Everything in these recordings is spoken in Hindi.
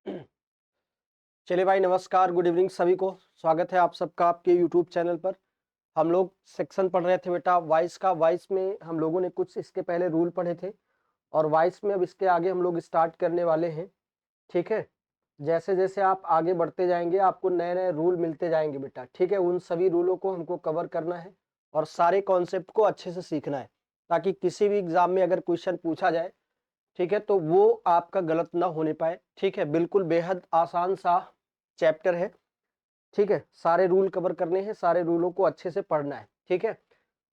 चलिए भाई, नमस्कार, गुड इवनिंग सभी को। स्वागत है आप सबका आपके यूट्यूब चैनल पर। हम लोग सेक्शन पढ़ रहे थे बेटा वॉइस का। वॉइस में हम लोगों ने कुछ इसके पहले रूल पढ़े थे और वॉइस में अब इसके आगे हम लोग स्टार्ट करने वाले हैं। ठीक है, जैसे जैसे आप आगे बढ़ते जाएंगे आपको नए नए रूल मिलते जाएंगे बेटा। ठीक है, उन सभी रूलों को हमको कवर करना है और सारे कॉन्सेप्ट को अच्छे से सीखना है, ताकि किसी भी एग्जाम में अगर क्वेश्चन पूछा जाए, ठीक है, तो वो आपका गलत ना होने पाए। ठीक है, बिल्कुल बेहद आसान सा चैप्टर है। ठीक है, सारे रूल कवर करने हैं, सारे रूलों को अच्छे से पढ़ना है। ठीक है,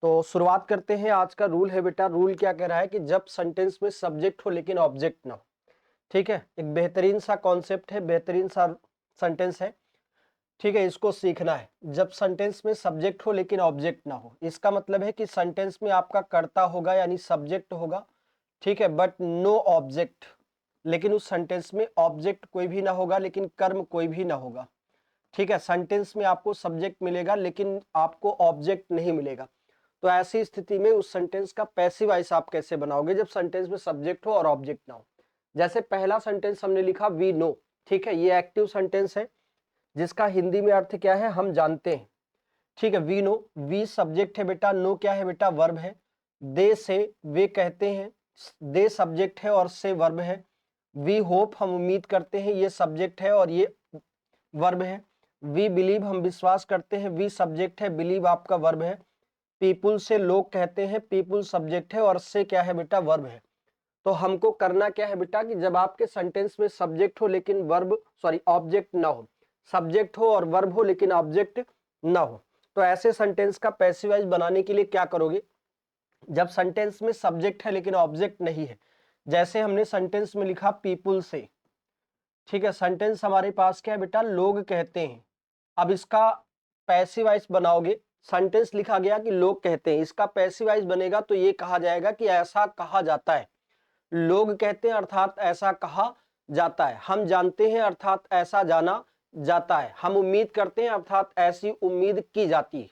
तो शुरुआत करते हैं। आज का रूल है बेटा, रूल क्या कह रहा है कि जब सेंटेंस में सब्जेक्ट हो लेकिन ऑब्जेक्ट ना हो। ठीक है, एक बेहतरीन सा कॉन्सेप्ट है, बेहतरीन सा सेंटेंस है। ठीक है, इसको सीखना है। जब सेंटेंस में सब्जेक्ट हो लेकिन ऑब्जेक्ट ना हो, इसका मतलब है कि सेंटेंस में आपका कर्ता होगा यानी सब्जेक्ट होगा। ठीक है, बट नो ऑब्जेक्ट, लेकिन उस सेंटेंस में ऑब्जेक्ट कोई भी ना होगा लेकिन कर्म कोई भी ना होगा। ठीक है, सेंटेंस में आपको सब्जेक्ट मिलेगा लेकिन आपको ऑब्जेक्ट नहीं मिलेगा। तो ऐसी स्थिति में उस सेंटेंस का पैसिव वॉइस आप कैसे बनाओगे जब सेंटेंस में सब्जेक्ट हो और ऑब्जेक्ट ना हो। जैसे पहला सेंटेंस हमने लिखा वी नो। ठीक है, ये एक्टिव सेंटेंस है जिसका हिंदी में अर्थ क्या है, हम जानते हैं। ठीक है, वी नो, वी सब्जेक्ट है बेटा, नो क्या है बेटा, वर्ब है। दे से, वे कहते हैं, दे सब्जेक्ट है और से वर्ब है। वी होप, हम उम्मीद करते हैं, ये सब्जेक्ट है और ये वर्ब है। वी बिलीव, हम विश्वास करते हैं, वी सब्जेक्ट है, बिलीव आपका वर्ब है। पीपुल से, लोग कहते हैं, पीपुल सब्जेक्ट है और से क्या है बेटा, वर्ब है। तो हमको करना क्या है बेटा कि जब आपके सेंटेंस में सब्जेक्ट हो लेकिन वर्ब सॉरी ऑब्जेक्ट ना हो, सब्जेक्ट हो और वर्ब हो लेकिन ऑब्जेक्ट ना हो, तो ऐसे सेंटेंस का पैसिव वॉइस बनाने के लिए क्या करोगे। जब सेंटेंस में सब्जेक्ट है लेकिन ऑब्जेक्ट नहीं है, जैसे हमने सेंटेंस में लिखा पीपुल से। ठीक है, सेंटेंस हमारे पास क्या है बेटा, लोग कहते हैं। अब इसका पैसिव वॉइस बनाओगे, सेंटेंस लिखा गया कि लोग कहते हैं, इसका पैसिव वॉइस बनेगा तो ये कहा जाएगा कि ऐसा कहा जाता है। लोग कहते हैं अर्थात ऐसा कहा जाता है। हम जानते हैं अर्थात ऐसा जाना जाता है। हम उम्मीद करते हैं अर्थात ऐसी उम्मीद की जाती है।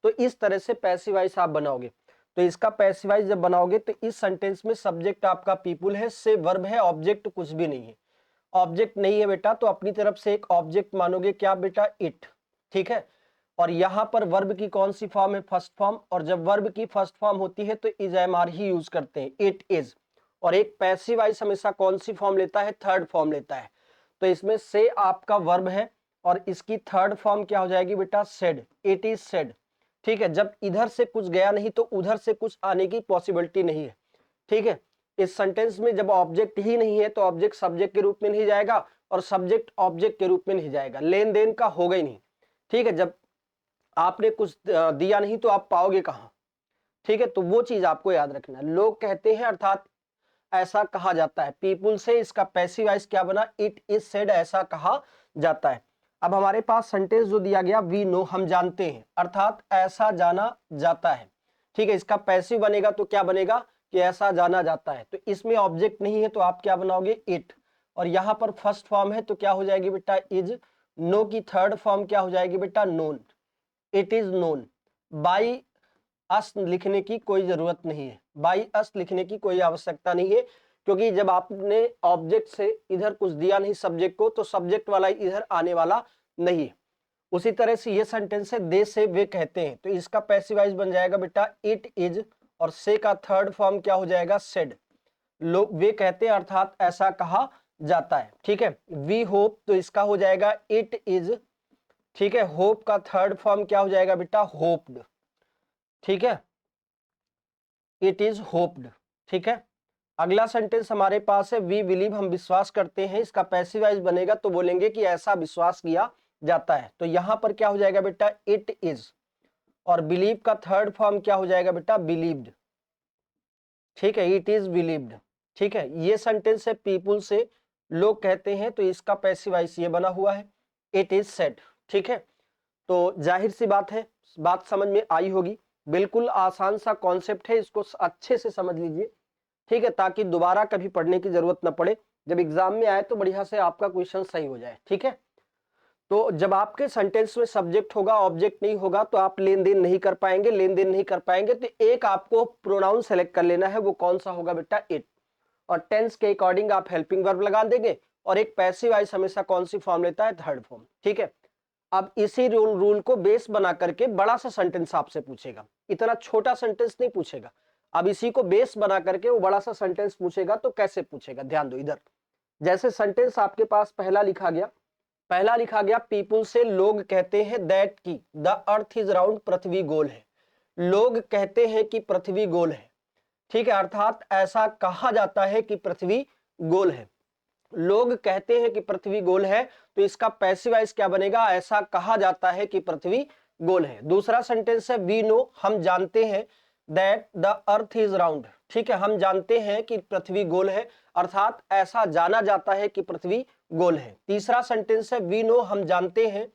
तो इस तरह से पैसिव वॉइस आप बनाओगे। तो इसका पैसिव वॉइस जब बनाओगे तो इस सेंटेंस में सब्जेक्ट आपका पीपुल है, से वर्ब है, ऑब्जेक्ट कुछ भी नहीं है। ऑब्जेक्ट नहीं है बेटा तो अपनी तरफ से एक ऑब्जेक्ट मानोगे, क्या बेटा, इट। ठीक है, और यहां पर वर्ब की कौन सी फॉर्म है, फर्स्ट फॉर्म। और जब वर्ब की फर्स्ट फॉर्म होती है तो इज एम आर ही यूज करते हैं, इट इज। और एक पैसिव वॉइस हमेशा कौन सी फॉर्म लेता है, थर्ड फॉर्म लेता है। तो इसमें से आपका वर्ब है और इसकी थर्ड फॉर्म क्या हो जाएगी बेटा, सेड, इट इज सेड। ठीक है, जब इधर से कुछ गया नहीं तो उधर से कुछ आने की पॉसिबिलिटी नहीं है। ठीक है, इस सेंटेंस में जब ऑब्जेक्ट ही नहीं है तो ऑब्जेक्ट सब्जेक्ट के रूप में नहीं जाएगा और सब्जेक्ट ऑब्जेक्ट के रूप में नहीं जाएगा, लेन देन का होगा ही नहीं। ठीक है, जब आपने कुछ दिया नहीं तो आप पाओगे कहां। ठीक है, तो वो चीज आपको याद रखना है। लोग कहते हैं अर्थात ऐसा कहा जाता है। पीपुल से, इसका पैसिव वॉइस क्या बना, इट इज सेड, ऐसा कहा जाता है। अब हमारे पास सेंटेंस जो दिया गया, वी नो, हम जानते हैं अर्थात ऐसा जाना जाता है। ठीक है, इसका पैसिव बनेगा तो क्या बनेगा कि ऐसा जाना जाता है। तो इसमें ऑब्जेक्ट नहीं है तो आप क्या बनाओगे, इट। और यहां पर फर्स्ट फॉर्म है तो क्या हो जाएगी बेटा, इज। नो की थर्ड फॉर्म क्या हो जाएगी बेटा, known, it is known. By us लिखने की कोई जरूरत नहीं है, बाई अस लिखने की कोई आवश्यकता नहीं है, क्योंकि जब आपने ऑब्जेक्ट से इधर कुछ दिया नहीं सब्जेक्ट को तो सब्जेक्ट वाला इधर आने वाला नहीं है। उसी तरह से ये सेंटेंस है, दे से, वे कहते हैं, तो इसका पैसिव वॉइस बन जाएगा बेटा इट इज और से का थर्ड फॉर्म क्या हो जाएगा, सेड। लोग, वे कहते हैं अर्थात ऐसा कहा जाता है। ठीक है, वी होप, तो इसका हो जाएगा इट इज। ठीक है, होप का थर्ड फॉर्म क्या हो जाएगा बेटा, होप्ड। ठीक है, इट इज होप्ड। ठीक है, अगला सेंटेंस हमारे पास है, वी बिलीव, हम विश्वास करते हैं। इसका पैसिव वॉइस बनेगा तो बोलेंगे कि ऐसा विश्वास किया जाता है। तो यहां पर क्या हो जाएगा बेटा, इट इज। और बिलीव का थर्ड फॉर्म क्या हो जाएगा बेटा, बिलीव्ड। ठीक है, इट इज बिलीव्ड। ठीक है, ये सेंटेंस है पीपुल से, लोग कहते हैं, तो इसका पैसिव वॉइस ये बना हुआ है, इट इज सेड। ठीक है, तो जाहिर सी बात है, बात समझ में आई होगी। बिल्कुल आसान सा कॉन्सेप्ट है, इसको अच्छे से समझ लीजिए। ठीक है, ताकि दोबारा कभी पढ़ने की जरूरत ना पड़े, जब एग्जाम में आए तो बढ़िया से आपका क्वेश्चन सही हो जाए। ठीक है, तो जब आपके सेंटेंस में सब्जेक्ट होगा ऑब्जेक्ट नहीं होगा तो आप लेन देन नहीं कर पाएंगे। लेन देन नहीं कर पाएंगे तो एक आपको प्रोनाउन सेलेक्ट कर लेना है, वो कौन सा होगा बेटा, इट। और टेंस के अकॉर्डिंग आप हेल्पिंग वर्ब लगा देंगे और एक पैसिव वॉइस हमेशा कौन सी फॉर्म लेता है, थर्ड फॉर्म। ठीक है, अब इसी रूल को बेस बना करके बड़ा सा सेंटेंस आपसे पूछेगा, इतना छोटा सेंटेंस नहीं पूछेगा। अब इसी को बेस बना करके वो बड़ा सा सेंटेंस पूछेगा, तो कैसे पूछेगा, ध्यान दो इधर। जैसे सेंटेंस आपके पास पहला लिखा गया, पीपुल से लोग कहते हैं दैट की द अर्थ इज राउंड, पृथ्वी गोल है। लोग कहते हैं कि पृथ्वी गोल है। ठीक है, अर्थात ऐसा कहा जाता है कि पृथ्वी गोल है। लोग कहते हैं कि पृथ्वी गोल है, तो इसका पैसिव वॉइस क्या बनेगा, ऐसा कहा जाता है कि पृथ्वी गोल है। दूसरा सेंटेंस है वी नो, हम जानते हैं, that the earth is round. ठीक है, हम जानते हैं कि पृथ्वी गोल है, अर्थात ऐसा जाना जाता है कि पृथ्वी गोल है। तीसरा सेंटेंस है वी नो, हम जानते हैं,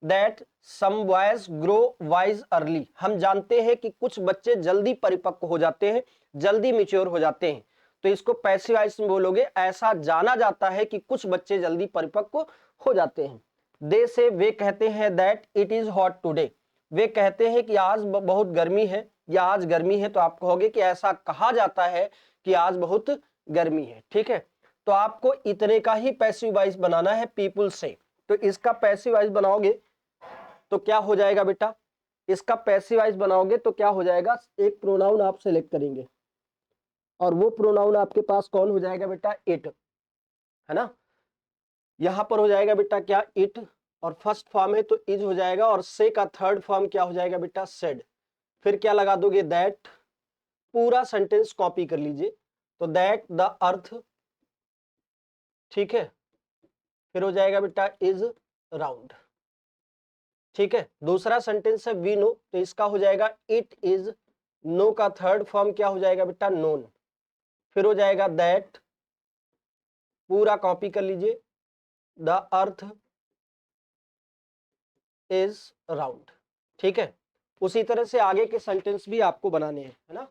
that some boys grow wise early. हम जानते हैं कि कुछ बच्चे जल्दी परिपक्व हो जाते हैं, जल्दी मैच्योर हो जाते हैं। तो इसको पैसिव वॉइस में बोलोगे, ऐसा जाना जाता है कि कुछ बच्चे जल्दी परिपक्व हो जाते हैं। दे से, वे कहते हैं, that it is hot today. वे कहते हैं कि आज बहुत गर्मी है, या आज गर्मी है, तो आप कहोगे कि ऐसा कहा जाता है कि आज बहुत गर्मी है। ठीक है, तो आपको इतने का ही पैसिव वॉइस बनाना है पीपुल से। तो इसका पैसिव वॉइस बनाओगे तो क्या हो जाएगा बेटा, इसका पैसिव वॉइस बनाओगे तो क्या हो जाएगा, एक प्रोनाउन आप सेलेक्ट करेंगे, और वो प्रोनाउन आपके पास कौन हो जाएगा बेटा, इट, है ना। यहां पर हो जाएगा बेटा क्या, इट, और फर्स्ट फॉर्म है तो इज हो जाएगा, और से का थर्ड फॉर्म क्या हो जाएगा बेटा, सेड। फिर क्या लगा दोगे, दैट। पूरा सेंटेंस कॉपी कर लीजिए, तो दैट द अर्थ, ठीक है, फिर हो जाएगा बेटा इज राउंड। ठीक है, दूसरा सेंटेंस है वी नो, तो इसका हो जाएगा इट इज, नो का थर्ड फॉर्म क्या हो जाएगा बेटा, नोन। फिर हो जाएगा दैट, पूरा कॉपी कर लीजिए, द अर्थ इज राउंड। ठीक है, उसी तरह से आगे के सेंटेंस भी आपको बनाने हैं, है ना।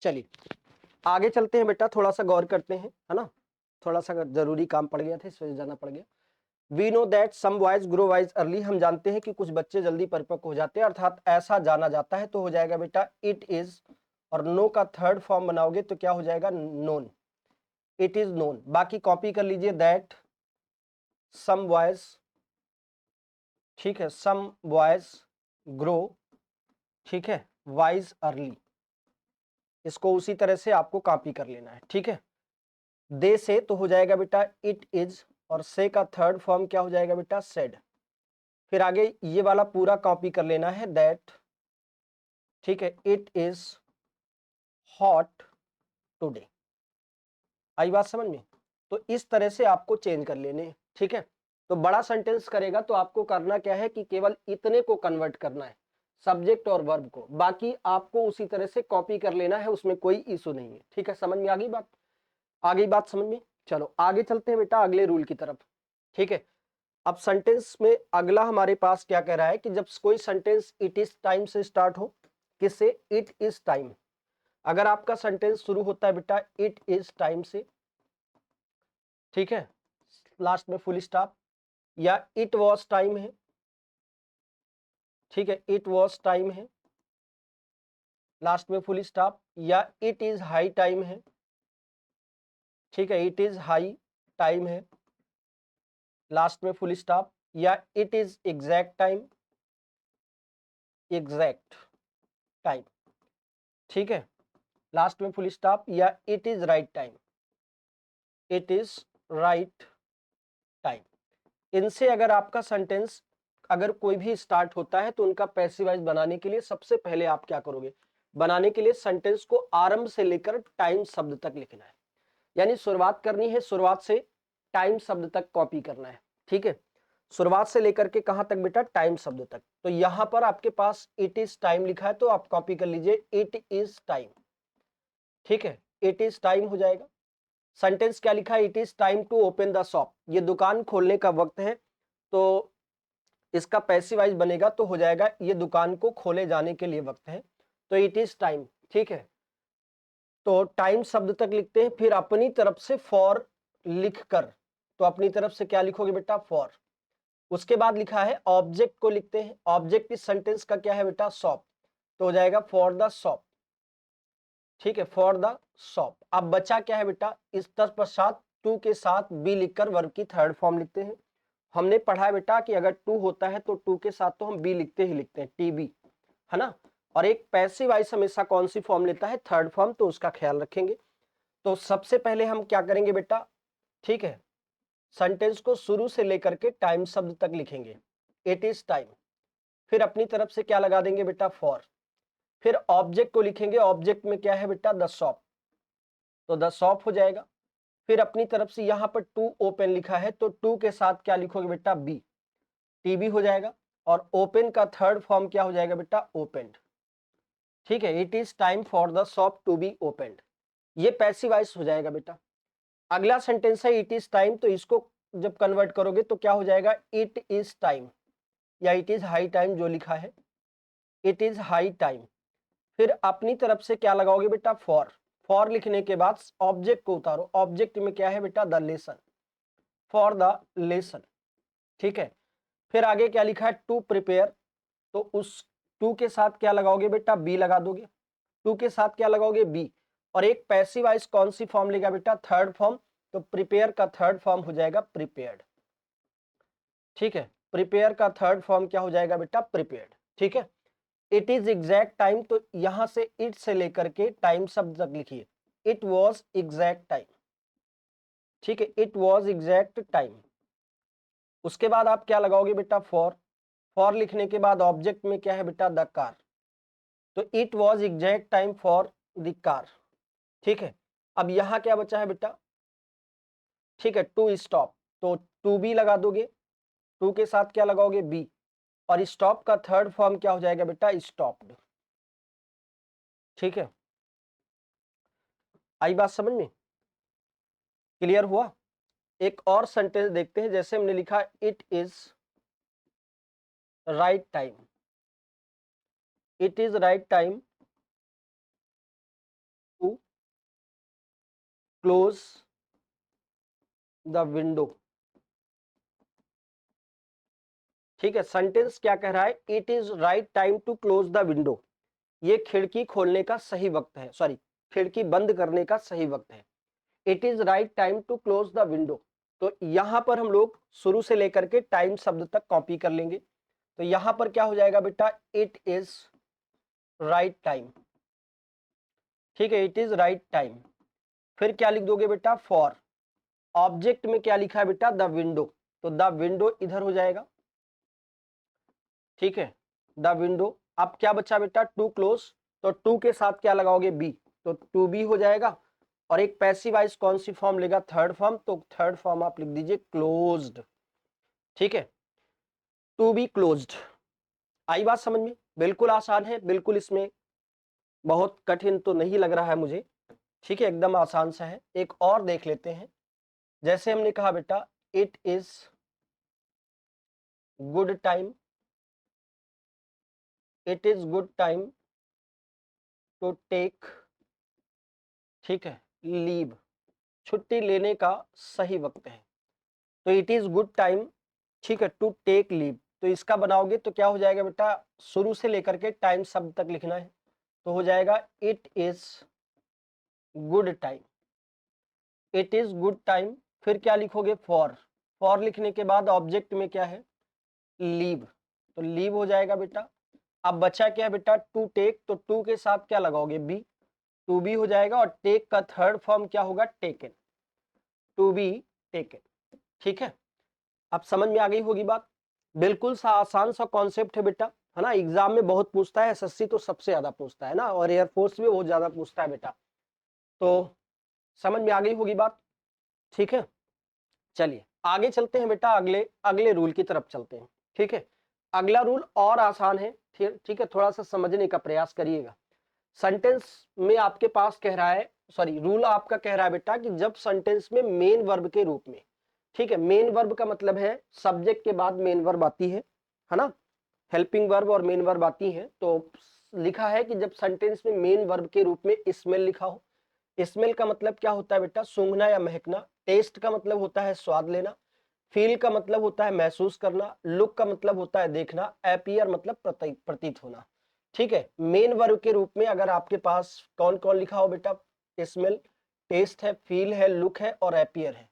चलिए आगे चलते हैं बेटा, थोड़ा सा गौर करते हैं, है ना। थोड़ा सा जरूरी काम पड़ गया था, इस वजह से जाना पड़ गया। We know that some boys grow wise early, हम जानते हैं कि कुछ बच्चे जल्दी परिपक्व हो जाते हैं, अर्थात ऐसा जाना जाता है। तो हो जाएगा बेटा इट इज, और नो का थर्ड फॉर्म बनाओगे तो क्या हो जाएगा, नोन, इट इज नोन। बाकी कॉपी कर लीजिए, दैट सम बॉयज, ठीक है, सम बॉयज ग्रो, ठीक है, वाइज अर्ली, इसको उसी तरह से आपको कॉपी कर लेना है। ठीक है, दे से तो हो जाएगा बेटा इट इज, और से का थर्ड फॉर्म क्या हो जाएगा बेटा, सेड। फिर आगे ये वाला पूरा कॉपी कर लेना है, दैट, ठीक है, इट इज हॉट टुडे। आई बात समझ में। तो इस तरह से आपको चेंज कर लेने हैं। ठीक है, तो बड़ा सेंटेंस करेगा तो आपको करना क्या है कि केवल इतने को कन्वर्ट करना है, सब्जेक्ट और वर्ब को, बाकी आपको उसी तरह से कॉपी कर लेना है, उसमें कोई इशू नहीं है। ठीक है, समझ में आ गई बात? आ गई बात समझ में? चलो आगे चलते हैं बेटा अगले रूल की तरफ। ठीक है, अब सेंटेंस में अगला हमारे पास क्या कह रहा है कि जब कोई सेंटेंस इट इज टाइम से स्टार्ट हो, किससे? It is time. अगर आपका सेंटेंस शुरू होता है बेटा इट इज टाइम से, ठीक है, लास्ट में फुल स्टॉप, या इट वॉज टाइम है, ठीक है, इट वॉज टाइम है, लास्ट में फुल स्टॉप, या इट इज हाई टाइम है, ठीक है, इट इज हाई टाइम है, लास्ट में फुल स्टॉप, या it is exact time, exact time, ठीक है, लास्ट में फुल स्टॉप, या it is right time, it is right time. इनसे अगर आपका सेंटेंस अगर कोई भी स्टार्ट होता है तो उनका पैसिव वॉइस बनाने के लिए सबसे पहले आप क्या करोगे? बनाने के लिए सेंटेंस को आरंभ से लेकर टाइम शब्द तक लिखना है, यानी शुरुआत करनी है, शुरुआत से टाइम शब्द तक कॉपी करना है। ठीक है, शुरुआत से लेकर के कहां तक बेटा? टाइम शब्द तक। तो यहां पर आपके पास इट इज टाइम लिखा है तो आप कॉपी कर लीजिए इट इज टाइम, ठीक है, इट इज टाइम हो जाएगा। सेंटेंस क्या लिखा है? It is time to open the shop, ये दुकान खोलने का वक्त है, तो इसका पैसिव वॉइस बनेगा तो हो जाएगा ये दुकान को खोले जाने के लिए वक्त है, तो इट इज टाइम। ठीक है, तो टाइम शब्द तक लिखते हैं, फिर अपनी तरफ से फॉर लिखकर, तो अपनी तरफ से क्या लिखोगे बेटा? फॉर। उसके बाद लिखा है ऑब्जेक्ट को लिखते हैं, ऑब्जेक्ट इस सेंटेंस का क्या है बेटा? शॉप, तो हो जाएगा फॉर द शॉप, ठीक है, फॉर द शॉप। अब बचा क्या है बेटा? इस तत्पश्चात टू के साथ बी लिखकर वर्ब की थर्ड फॉर्म लिखते हैं। हमने पढ़ा है बेटा कि अगर टू होता है तो टू के साथ तो हम बी लिखते ही लिखते हैं, टीबी, है ना। और एक पैसिव वॉइस हमेशा कौन सी फॉर्म लेता है? थर्ड फॉर्म, तो उसका ख्याल रखेंगे। तो सबसे पहले हम क्या करेंगे बेटा? ठीक है, सेंटेंस को शुरू से लेकर के टाइम शब्द तक लिखेंगे, इट इज टाइम, फिर अपनी तरफ से क्या लगा देंगे बेटा? फॉर। फिर ऑब्जेक्ट को लिखेंगे, ऑब्जेक्ट में क्या है बेटा? द शॉप, तो द शॉप हो जाएगा। फिर अपनी तरफ से यहां पर टू ओपन लिखा है तो टू के साथ क्या लिखोगे बेटा? बी, टीबी हो जाएगा। और ओपन का थर्ड फॉर्म क्या हो जाएगा बेटा? ओपेंड, ठीक है, it is time for the shop to be opened, ये पैसिव वॉइस हो जाएगा बेटा। अगला सेंटेंस है इट इज टाइम, तो इसको जब कन्वर्ट करोगे तो क्या हो जाएगा? इट इज टाइम, या इट इज हाई टाइम जो लिखा है, इट इज हाई टाइम। फिर अपनी तरफ से क्या लगाओगे बेटा? फॉर। फॉर लिखने के बाद ऑब्जेक्ट को उतारो, ऑब्जेक्ट में क्या है बेटा? The lesson, for the lesson, ठीक है। फिर आगे क्या लिखा है? टू प्रिपेयर, तो उस टू के साथ क्या लगाओगे बेटा? बी लगा दोगे। टू के साथ क्या लगाओगे? बी। और एक पैसिव वॉइस कौन सी फॉर्म लेगा बेटा? थर्ड फॉर्म, तो प्रिपेयर का थर्ड फॉर्म हो जाएगा प्रिपेयर्ड, ठीक है, प्रिपेयर का थर्ड फॉर्म क्या हो जाएगा बेटा? प्रिपेयर्ड, ठीक है। इट इज एग्जैक्ट टाइम, तो यहां से इट से लेकर के टाइम शब्द तक लिखिए, इट वॉज एग्जैक्ट टाइम, ठीक है, इट वॉज एग्जैक्ट टाइम। उसके बाद आप क्या लगाओगे बेटा? फॉर। फॉर लिखने के बाद ऑब्जेक्ट में क्या है बेटा? द कार, तो it was exact time for the car, ठीक है। अब यहां क्या बचा है बेटा? ठीक है, टू स्टॉप, तो टू बी लगा दोगे, टू के साथ क्या लगाओगे? बी। और स्टॉप का थर्ड फॉर्म क्या हो जाएगा बेटा? स्टॉप्ड, ठीक है। आई बात समझ में? क्लियर हुआ? एक और सेंटेंस देखते हैं, जैसे हमने लिखा it is right time, it is right time to close the window, ठीक है। सेंटेंस क्या कह रहा है? It is right time to close the window, ये खिड़की खोलने का सही वक्त है, सॉरी, खिड़की बंद करने का सही वक्त है। It is right time to close the window, तो यहां पर हम लोग शुरू से लेकर के टाइम शब्द तक कॉपी कर लेंगे। तो यहां पर क्या हो जाएगा बेटा? इट इज राइट टाइम, ठीक है, इट इज राइट टाइम। फिर क्या लिख दोगे बेटा? फॉर। ऑब्जेक्ट में क्या लिखा है बेटा? द विंडो, तो द विंडो इधर हो जाएगा, ठीक है, द विंडो। अब क्या बचा बेटा? टू क्लोज, तो टू के साथ क्या लगाओगे? बी, तो टू बी हो जाएगा। और एक पैसिव वॉइस कौन सी फॉर्म लेगा? थर्ड फॉर्म, तो थर्ड फॉर्म आप लिख दीजिए क्लोज्ड, ठीक है, टू बी क्लोज्ड। आई बात समझ में? बिल्कुल आसान है, बिल्कुल इसमें बहुत कठिन तो नहीं लग रहा है मुझे, ठीक है, एकदम आसान सा है। एक और देख लेते हैं, जैसे हमने कहा बेटा it is good time, it is good time to take, ठीक है, लीव, छुट्टी लेने का सही वक्त है। तो इट इज गुड टाइम, ठीक है, टू टेक लीव, तो इसका बनाओगे तो क्या हो जाएगा बेटा, शुरू से लेकर के टाइम शब्द तक लिखना है, तो हो जाएगा it is good time, it is good time, फिर क्या लिखोगे, फॉर, फॉर लिखने के बाद ऑब्जेक्ट में क्या है, लीव, तो लीव हो जाएगा बेटा। अब बचा क्या है बेटा, टू टेक, तो टू के साथ क्या लगाओगे, बी, टू बी हो जाएगा, और टेक का थर्ड फॉर्म क्या होगा, टेकन, टू बी टेकन, ठीक है। अब समझ में आ गई होगी बात, बिल्कुल सा आसान सा कॉन्सेप्ट है बेटा, है ना, एग्जाम में बहुत पूछता है, एसएससी तो सबसे ज्यादा पूछता है ना, और एयरफोर्स भी बहुत ज्यादा पूछता है बेटा, तो समझ में आ गई होगी बात, ठीक है। चलिए आगे चलते हैं बेटा, अगले अगले रूल की तरफ चलते हैं, ठीक है। अगला रूल और आसान है, ठीक है, थोड़ा सा समझने का प्रयास करिएगा। सेंटेंस में आपके पास कह रहा है, सॉरी, रूल आपका कह रहा है बेटा कि जब सेंटेंस में मेन वर्ब के रूप में, ठीक है, मेन वर्ब का मतलब है सब्जेक्ट के बाद मेन वर्ब आती है ना, हेल्पिंग वर्ब और मेन वर्ब आती है, तो लिखा है कि जब सेंटेंस में मेन वर्ब के रूप में स्मेल लिखा हो, स्मेल का मतलब क्या होता है बेटा, सूंघना या महकना, टेस्ट का मतलब होता है स्वाद लेना, फील का मतलब होता है महसूस करना, लुक का मतलब होता है देखना, अपीयर मतलब प्रतीत होना, ठीक है। मेन वर्ब के रूप में अगर आपके पास कौन कौन लिखा हो बेटा, स्मेल, टेस्ट है, फील है, लुक है और अपीयर है,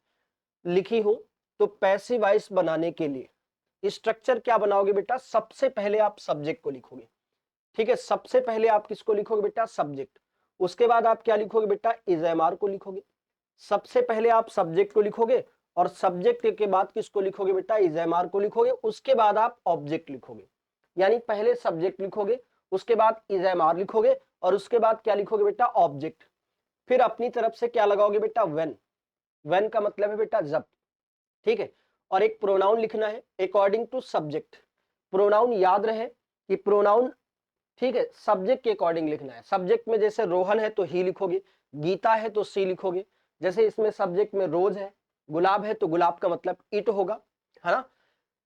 लिखी हो, तो पैसिव वॉइस बनाने के लिए स्ट्रक्चर क्या बनाओगे बेटा, सबसे पहले आप सब्जेक्ट को लिखोगे, ठीक है, सबसे पहले आप किसको लिखोगे बेटा, सब्जेक्ट, उसके बाद आप क्या लिखोगे बेटा, इजएमआर को लिखोगे, सबसे पहले आप सब्जेक्ट को लिखोगे और सब्जेक्ट के बाद किसको लिखोगे बेटा, इजएमआर को लिखोगे, उसके बाद आप ऑब्जेक्ट लिखोगे, यानी पहले सब्जेक्ट लिखोगे, उसके बाद इजएमआर लिखोगे और उसके बाद क्या लिखोगे बेटा, ऑब्जेक्ट, फिर अपनी तरफ से क्या लगाओगे बेटा, व्हेन, व्हेन का मतलब है बेटा जब, ठीक है। और एक प्रोनाउन लिखना है अकॉर्डिंग टू सब्जेक्ट, प्रोनाउन याद रहे कि प्रोनाउन, ठीक है, सब्जेक्ट के अकॉर्डिंग लिखना है, सब्जेक्ट में जैसे रोहन है तो ही लिखोगे, गीता है तो सी लिखोगे, जैसे इसमें सब्जेक्ट में रोज है, गुलाब है तो गुलाब का मतलब इट होगा, है ना,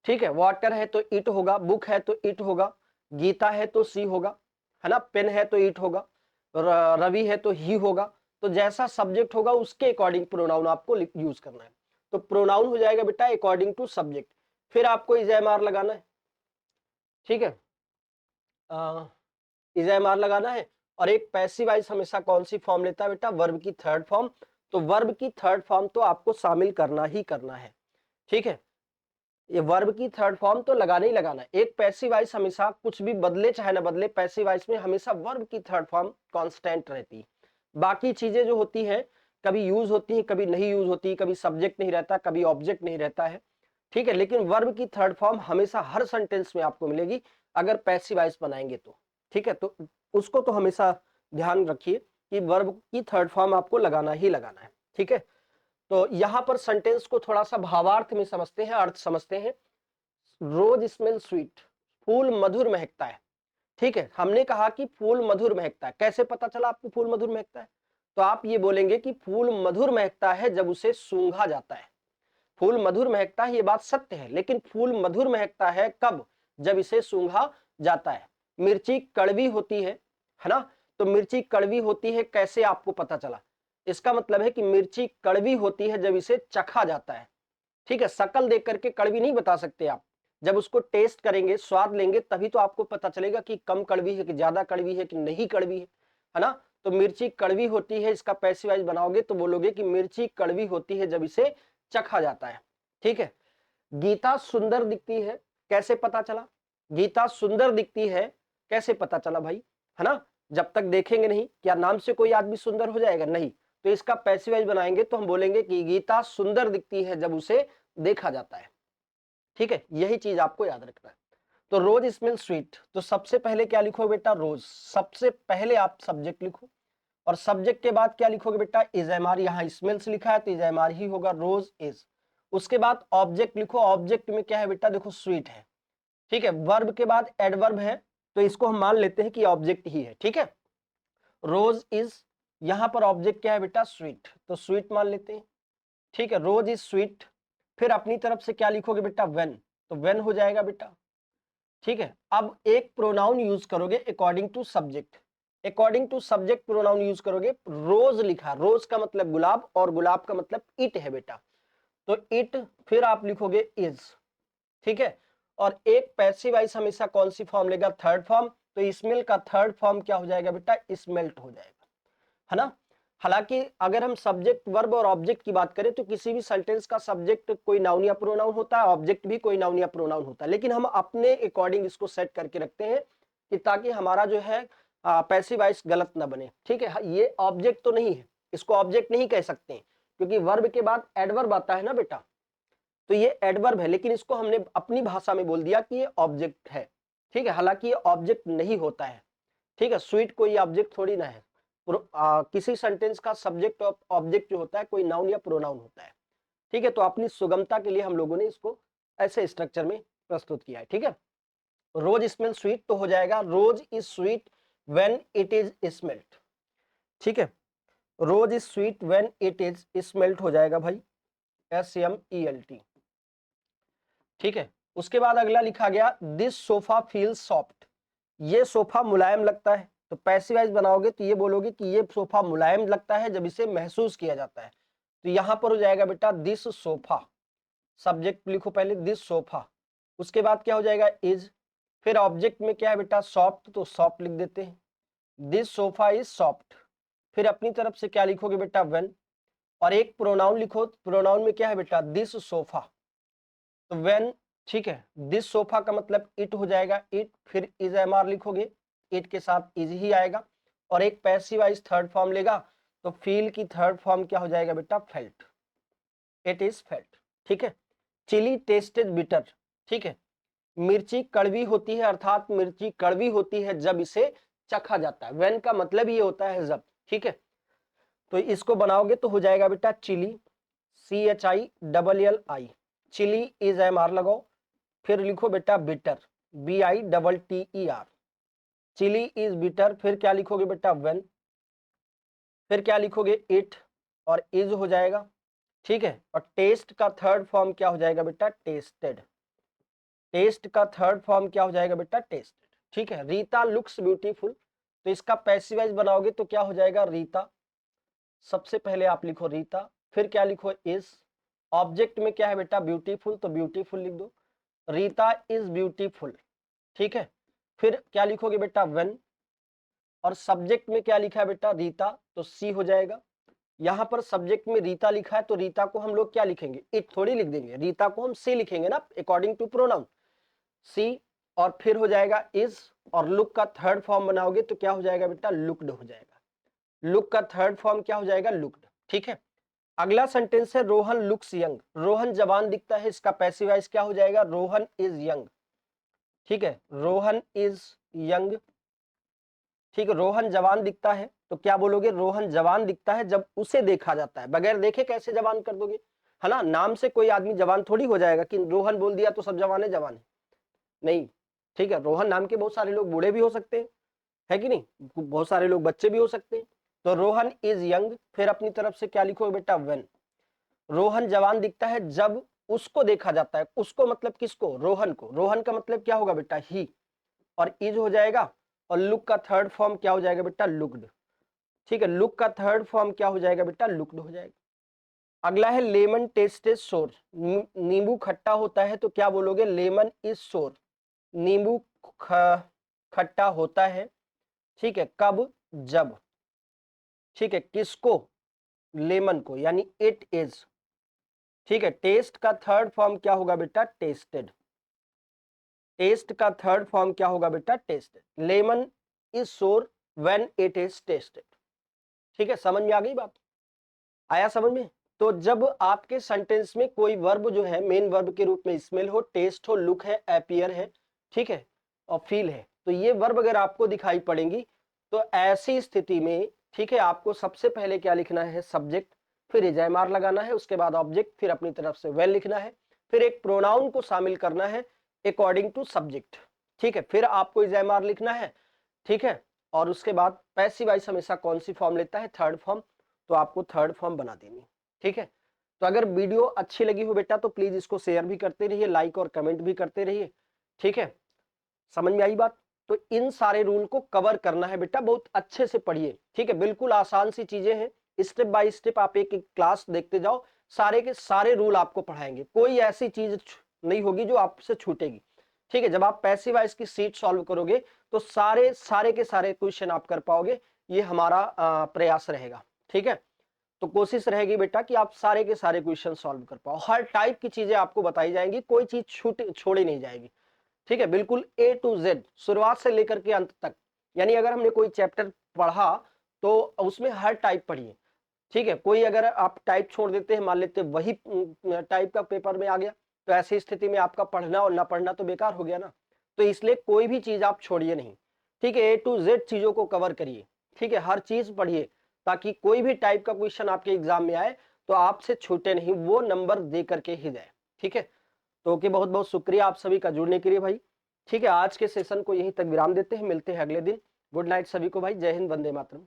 ठीक है, वाटर है तो इट होगा, बुक है तो इट होगा, गीता है तो सी होगा, है ना, पेन है तो इट होगा, रवि है तो ही होगा, तो जैसा सब्जेक्ट होगा उसके अकॉर्डिंग प्रोनाउन आपको यूज करना है, तो प्रोनाउन हो जाएगा बेटा अकॉर्डिंग टू सब्जेक्ट, फिर आपको इजएमआर लगाना है, ठीक है, इजएमआर लगाना है, और एक पैसिव वॉइस हमेशा कौन सी फॉर्म लेता है बेटा, वर्ब की थर्ड फॉर्म, तो वर्ब की थर्ड फॉर्म तो आपको शामिल करना ही करना है, ठीक है, ये वर्ब की थर्ड फॉर्म तो लगाना ही लगाना है, एक पैसिव वॉइस हमेशा कुछ भी बदले चाहे ना बदले, पैसिव वॉइस में हमेशा वर्ब की थर्ड फॉर्म कांस्टेंट रहती है, बाकी चीजें जो होती है कभी यूज होती है कभी नहीं यूज होती, कभी सब्जेक्ट नहीं रहता कभी ऑब्जेक्ट नहीं रहता है, ठीक है, लेकिन वर्ब की थर्ड फॉर्म हमेशा हर सेंटेंस में आपको मिलेगी अगर पैसिव वॉइस बनाएंगे तो, ठीक है, तो उसको तो हमेशा ध्यान रखिए कि वर्ब की थर्ड फॉर्म आपको लगाना ही लगाना है, ठीक है। तो यहां पर सेंटेंस को थोड़ा सा भावार्थ में समझते हैं, अर्थ समझते हैं, रोज स्मेल स्वीट, फूल मधुर महकता है, ठीक है, हमने कहा कि फूल मधुर महकता है, कैसे पता चला आपको फूल मधुर महकता है, तो आप ये बोलेंगे कि फूल मधुर महकता है जब उसे सूंघा जाता है, फूल मधुर महकता है ये बात सत्य है, लेकिन फूल मधुर महकता है कब, जब इसे सूंघा जाता है। मिर्ची कड़वी होती है ना, तो मिर्ची कड़वी होती है कैसे आपको पता चला, इसका मतलब है कि मिर्ची कड़वी होती है जब इसे चखा जाता है, ठीक है, शक्ल देख करके कड़वी नहीं बता सकते आप, जब उसको टेस्ट करेंगे स्वाद लेंगे तभी तो आपको पता चलेगा कि कम कड़वी है कि ज्यादा कड़वी है कि नहीं कड़वी है ना, तो मिर्ची कड़वी होती है, इसका पैसिव वॉइस बनाओगे तो बोलोगे कि मिर्ची कड़वी होती है जब इसे चखा जाता है, ठीक है। गीता सुंदर दिखती है, कैसे पता चला, गीता सुंदर दिखती है कैसे पता चला भाई, है ना, जब तक देखेंगे नहीं, क्या नाम से कोई आदमी सुंदर हो जाएगा, नहीं, तो इसका पैसिव वॉइस बनाएंगे तो हम बोलेंगे कि गीता सुंदर दिखती है जब उसे देखा जाता है, ठीक है, यही चीज आपको याद रखना है। तो रोज स्मेल स्वीट, तो सबसे पहले क्या लिखो बेटा, रोज, सबसे पहले आप सब्जेक्ट लिखो और सब्जेक्ट के बाद क्या लिखोगे बेटा, इजएमआर, यहाँ स्मेल्स लिखा है तो इजएमआर ही होगा, रोज इज, उसके बाद ऑब्जेक्ट लिखो, ऑब्जेक्ट में क्या है बेटा, देखो स्वीट है, ठीक है, वर्ब के बाद एडवर्ब है तो इसको हम मान लेते हैं कि ऑब्जेक्ट ही है। ठीक है, रोज इज, यहां पर ऑब्जेक्ट क्या है बेटा, स्वीट, तो स्वीट मान लेते हैं। ठीक है, रोज इज स्वीट, फिर अपनी तरफ से क्या लिखोगे बेटा, वेन, तो वेन हो जाएगा बेटा। ठीक है, अब एक प्रोनाउन यूज करोगे according to subject, according to subject pronoun use करोगे। रोज लिखा, रोज का मतलब गुलाब और गुलाब का मतलब इट है बेटा, तो इट, फिर आप लिखोगे इज। ठीक है, और एक पैसिव वॉइस हमेशा कौन सी फॉर्म लेगा, थर्ड फॉर्म, तो स्मेल का थर्ड फॉर्म क्या हो जाएगा बेटा, स्मेल्ट हो जाएगा, है ना। हालांकि अगर हम सब्जेक्ट वर्ब और ऑब्जेक्ट की बात करें तो किसी भी सेंटेंस का सब्जेक्ट कोई नाउन या प्रोनाउन होता है, ऑब्जेक्ट भी कोई नाउन या प्रोनाउन होता है, लेकिन हम अपने अकॉर्डिंग इसको सेट करके रखते हैं कि ताकि हमारा जो है पैसिव वॉइस गलत ना बने। ठीक है, ये ऑब्जेक्ट तो नहीं है, इसको ऑब्जेक्ट नहीं कह सकते हैं, क्योंकि वर्ब के बाद एडवर्ब आता है ना बेटा, तो ये एडवर्ब है, लेकिन इसको हमने अपनी भाषा में बोल दिया कि ये ऑब्जेक्ट है। ठीक है, हालांकि ये ऑब्जेक्ट नहीं होता है। ठीक है, स्वीट कोई ऑब्जेक्ट थोड़ी ना है। किसी सेंटेंस का सब्जेक्ट और ऑब्जेक्ट जो होता है कोई नाउन या प्रोनाउन होता है। ठीक है, तो अपनी सुगमता के लिए हम लोगों ने इसको ऐसे स्ट्रक्चर में प्रस्तुत किया है। ठीक है, रोज स्मेल स्वीट, तो हो जाएगा rose is sweet when it is smelt. ठीक है, rose is sweet when it is smelt हो जाएगा भाई, SMELT। ठीक है, उसके बाद अगला लिखा गया, दिस सोफा फील्स सॉफ्ट, ये सोफा मुलायम लगता है, तो पैसिव वॉइस बनाओगे तो ये बोलोगे कि ये सोफा मुलायम लगता है जब इसे महसूस किया जाता है, तो यहां पर हो जाएगा बेटा दिस सोफा, सब्जेक्ट लिखो पहले दिस सोफा, उसके बाद क्या हो जाएगा इज, फिर ऑब्जेक्ट में क्या है बेटा सॉफ्ट, तो सॉफ्ट लिख देते हैं, दिस सोफा इज सॉफ्ट, फिर अपनी तरफ से क्या लिखोगे बेटा वेन, और एक प्रोनाउन लिखो, प्रोनाउन में क्या है बेटा दिस सोफा, तो वेन। ठीक है, दिस सोफा का मतलब इट हो जाएगा, इट, फिर इज MR लिखोगे, इट के साथ इज ही आएगा, और एक पैसिव वॉइस थर्ड फॉर्म लेगा, तो फील की थर्ड फॉर्म क्या हो जाएगा बेटा, फेल्ट, इट इज फेल्ट। ठीक है, चिली टेस्टेड बिटर, ठीक है, मिर्ची कड़वी होती है, अर्थात मिर्ची कड़वी होती है जब इसे चखा जाता है, वेन का मतलब ये होता है जब। ठीक है, तो इसको बनाओगे तो हो जाएगा बेटा chilli, CHILLI, chilli is MR लगाओ, फिर लिखो बेटा bitter, BITTER, chilli is bitter, फिर क्या लिखोगे बेटा वेन, फिर क्या लिखोगे इट, और इज हो जाएगा। ठीक है, और टेस्ट का थर्ड फॉर्म क्या हो जाएगा बेटा, टेस्टेड, टेस्ट का थर्ड फॉर्म क्या हो जाएगा बेटा, टेस्टेड। ठीक है, रीता लुक्स ब्यूटीफुल, तो इसका पैसिव वॉइस बनाओगे तो क्या हो जाएगा, रीता, सबसे पहले आप लिखो रीता, फिर क्या लिखो इज, ऑब्जेक्ट में क्या है बेटा ब्यूटीफुल, तो ब्यूटीफुल लिख दो, रीता इज ब्यूटीफुल। ठीक है, फिर क्या लिखोगे बेटा वेन, और सब्जेक्ट में क्या लिखा है बेटा रीता, तो सी हो जाएगा। यहां पर सब्जेक्ट में रीता लिखा है तो रीता को हम लोग क्या लिखेंगे, इट थोड़ी लिख देंगे, रीता को हम सी लिखेंगे ना अकॉर्डिंग टू प्रोनाउन, सी, और फिर हो जाएगा इज, और लुक का थर्ड फॉर्म बनाओगे तो क्या हो जाएगा बेटा, लुक्ड हो जाएगा, लुक का थर्ड फॉर्म क्या हो जाएगा, लुक्ड। ठीक है, अगला सेंटेंस है रोहन लुक्स यंग, रोहन जवान दिखता है, इसका पैसिव वॉइस क्या हो जाएगा, रोहन इज यंग। ठीक है, रोहन इज यंग। ठीक है, रोहन जवान दिखता है, तो क्या बोलोगे, रोहन जवान दिखता है जब उसे देखा जाता है, बगैर देखे कैसे जवान कर दोगे, है ना, नाम से कोई आदमी जवान थोड़ी हो जाएगा कि रोहन बोल दिया तो सब जवान है, नहीं। ठीक है, रोहन नाम के बहुत सारे लोग बूढ़े भी हो सकते हैं, है कि नहीं, बहुत सारे लोग बच्चे भी हो सकते हैं, तो रोहन इज यंग, फिर अपनी तरफ से क्या लिखोगे बेटा वेन, रोहन जवान दिखता है जब उसको देखा जाता है, उसको मतलब किसको, रोहन को, रोहन का मतलब क्या होगा बेटा ही, और इज हो जाएगा, और लुक का थर्ड फॉर्म क्या हो जाएगा बेटा, लुक्ड। ठीक है, लुक का थर्ड फॉर्म क्या हो जाएगा बेटा, लुक्ड हो जाएगा। अगला है लेमन टेस्टेड सोर, नींबू खट्टा होता है तो क्या बोलोगे, लेमन इज सोर, नींबू खट्टा होता है। ठीक है, कब, जब। ठीक है, किसको, लेमन को, यानी इट इज। ठीक है, टेस्ट का थर्ड फॉर्म क्या होगा बेटा, टेस्टेड, टेस्ट का थर्ड फॉर्म क्या होगा बेटा, टेस्टेड, लेमन इज सोर व्हेन इट इज टेस्टेड। ठीक है, समझ में आ गई बात, आया समझ में। तो जब आपके सेंटेंस में कोई वर्ब जो है मेन वर्ब के रूप में स्मेल हो, टेस्ट हो, लुक है, अपीयर है, ठीक है, और फील है, तो ये वर्ब अगर आपको दिखाई पड़ेंगी तो ऐसी स्थिति में, ठीक है, आपको सबसे पहले क्या लिखना है, सब्जेक्ट, फिर इज लगाना है, उसके बाद ऑब्जेक्ट, फिर अपनी तरफ से वेल लिखना है, फिर एक प्रोनाउन को शामिल करना है, अकॉर्डिंग टू सब्जेक्ट। ठीक है, फिर आपको इज एम आर लिखना है। ठीक है, और उसके बाद पैसिव वॉइस हमेशा कौन सी फॉर्म लेता है, थर्ड फॉर्म, तो आपको थर्ड फॉर्म बना देनी। ठीक है, तो अगर वीडियो अच्छी लगी हो बेटा तो प्लीज इसको शेयर भी करते रहिए, लाइक और कमेंट भी करते रहिए। ठीक है, समझ में आई बात? तो इन सारे रूल को कवर करना है बेटा, बहुत अच्छे से पढ़िए। ठीक है, बिल्कुल आसान सी चीजें हैं, स्टेप बाय स्टेप आप एक एक क्लास देखते जाओ, सारे के सारे रूल आपको पढ़ाएंगे, कोई ऐसी चीज नहीं होगी जो आपसे छूटेगी। ठीक है, जब आप पैसिव वॉइस की सीट सॉल्व करोगे तो सारे के सारे क्वेश्चन आप कर पाओगे, ये हमारा प्रयास रहेगा। ठीक है, तो कोशिश रहेगी बेटा कि आप सारे के सारे क्वेश्चन सॉल्व कर पाओ, हर टाइप की चीजें आपको बताई जाएंगी, कोई चीज छोड़ी नहीं जाएगी। ठीक है, बिल्कुल A to Z, शुरुआत से लेकर के अंत तक, यानी अगर हमने कोई चैप्टर पढ़ा तो उसमें हर टाइप पढ़िए। ठीक है, कोई अगर आप टाइप छोड़ देते हैं, मान लेते वही टाइप का पेपर में आ गया, तो ऐसी स्थिति में आपका पढ़ना और ना पढ़ना तो बेकार हो गया ना। तो इसलिए कोई भी चीज आप छोड़िए नहीं। ठीक है, A to Z चीजों को कवर करिए। ठीक है, हर चीज पढ़िए, ताकि कोई भी टाइप का क्वेश्चन आपके एग्जाम में आए तो आपसे छूटे नहीं, वो नंबर दे करके ही जाए। ठीक है, तो ओके, बहुत बहुत शुक्रिया आप सभी का जुड़ने के लिए भाई। ठीक है, आज के सेशन को यहीं तक विराम देते हैं, मिलते हैं अगले दिन। गुड नाइट सभी को भाई, जय हिंद, वंदे मातरम।